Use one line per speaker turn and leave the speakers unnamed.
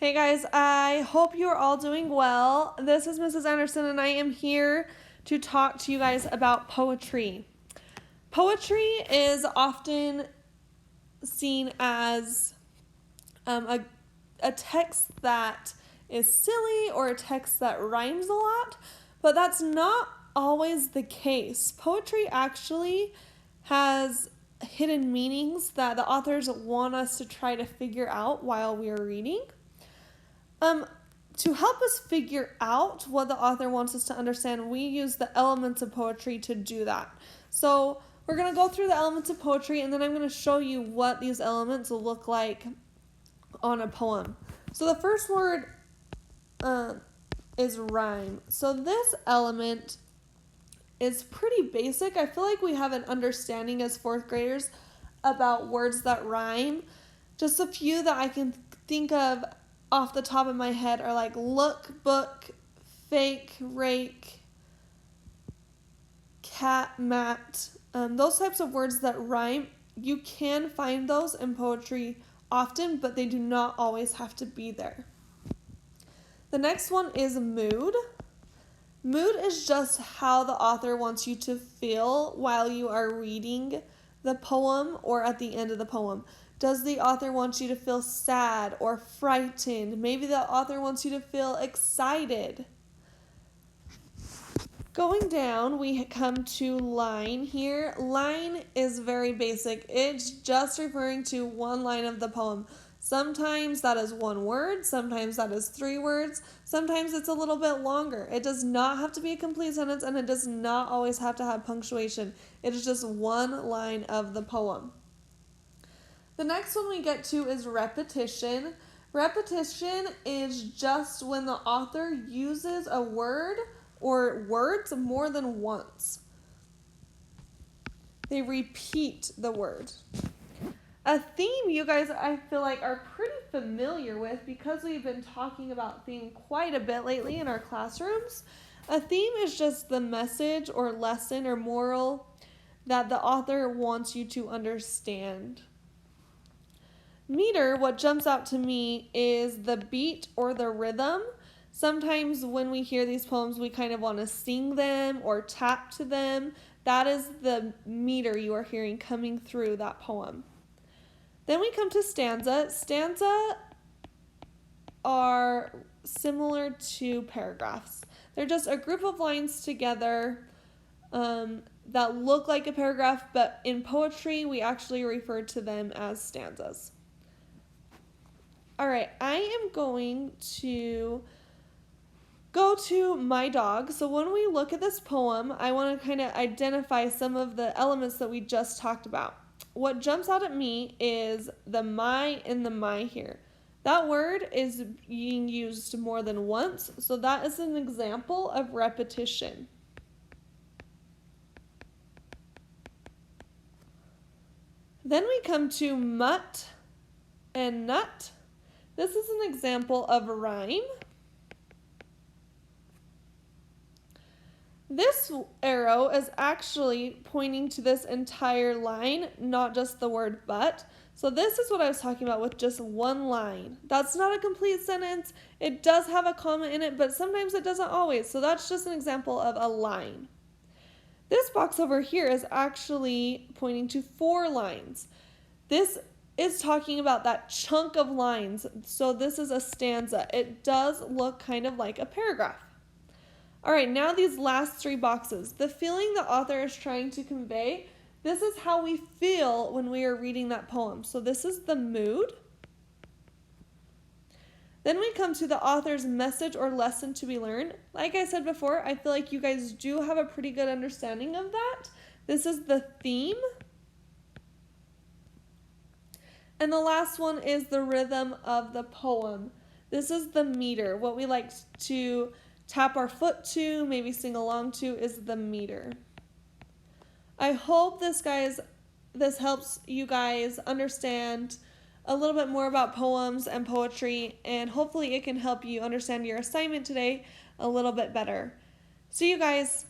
Hey guys, I hope you are all doing well. This is Mrs. Anderson, and I am here to talk to you guys about poetry. Poetry is often seen as a text that is silly or a text that rhymes a lot, but that's not always the case. Poetry actually has hidden meanings that the authors want us to try to figure out while we are reading. To help us figure out what the author wants us to understand, we use the elements of poetry to do that. So we're going to go through the elements of poetry, and then I'm going to show you what these elements will look like on a poem. So the first word is rhyme. So this element is pretty basic. I feel like we have an understanding as fourth graders about words that rhyme. Just a few that I can think of off the top of my head are like look, book, fake, rake, cat, mat. Those types of words that rhyme, you can find those in poetry often, but they do not always have to be there. The next one is mood. Mood is just how the author wants you to feel while you are reading the poem or at the end of the poem. Does the author want you to feel sad or frightened? Maybe the author wants you to feel excited. Going down, we come to line here. Line is very basic. It's just referring to one line of the poem. Sometimes that is one word, sometimes that is 3 words, sometimes it's a little bit longer. It does not have to be a complete sentence, and it does not always have to have punctuation. It is just one line of the poem. The next one we get to is repetition. Repetition is just when the author uses a word or words more than once. They repeat the word. A theme you guys, I feel like, are pretty familiar with because we've been talking about theme quite a bit lately in our classrooms. A theme is just the message or lesson or moral that the author wants you to understand. Meter, what jumps out to me is the beat or the rhythm. Sometimes when we hear these poems, we kind of want to sing them or tap to them. That is the meter you are hearing coming through that poem. Then we come to stanza. Stanza are similar to paragraphs. They're just a group of lines together that look like a paragraph, but in poetry, we actually refer to them as stanzas. All right, I am going to go to my dog. So when we look at this poem, I want to kind of identify some of the elements that we just talked about. What jumps out at me is the my and the my here. That word is being used more than once, so that is an example of repetition. Then we come to mutt and nut. This is an example of a rhyme. This arrow is actually pointing to this entire line, not just the word but. So this is what I was talking about with just one line. That's not a complete sentence. It does have a comma in it, but sometimes it doesn't always. So that's just an example of a line. This box over here is actually pointing to 4 lines. This is talking about that chunk of lines. So this is a stanza. It does look kind of like a paragraph. All right, now these last 3 boxes. The feeling the author is trying to convey, this is how we feel when we are reading that poem. So this is the mood. Then we come to the author's message or lesson to be learned. Like I said before, I feel like you guys do have a pretty good understanding of that. This is the theme. And the last one is the rhythm of the poem. This is the meter. What we like to tap our foot to, maybe sing along to, is the meter. I hope this helps you guys understand a little bit more about poems and poetry, and hopefully it can help you understand your assignment today a little bit better. See you guys.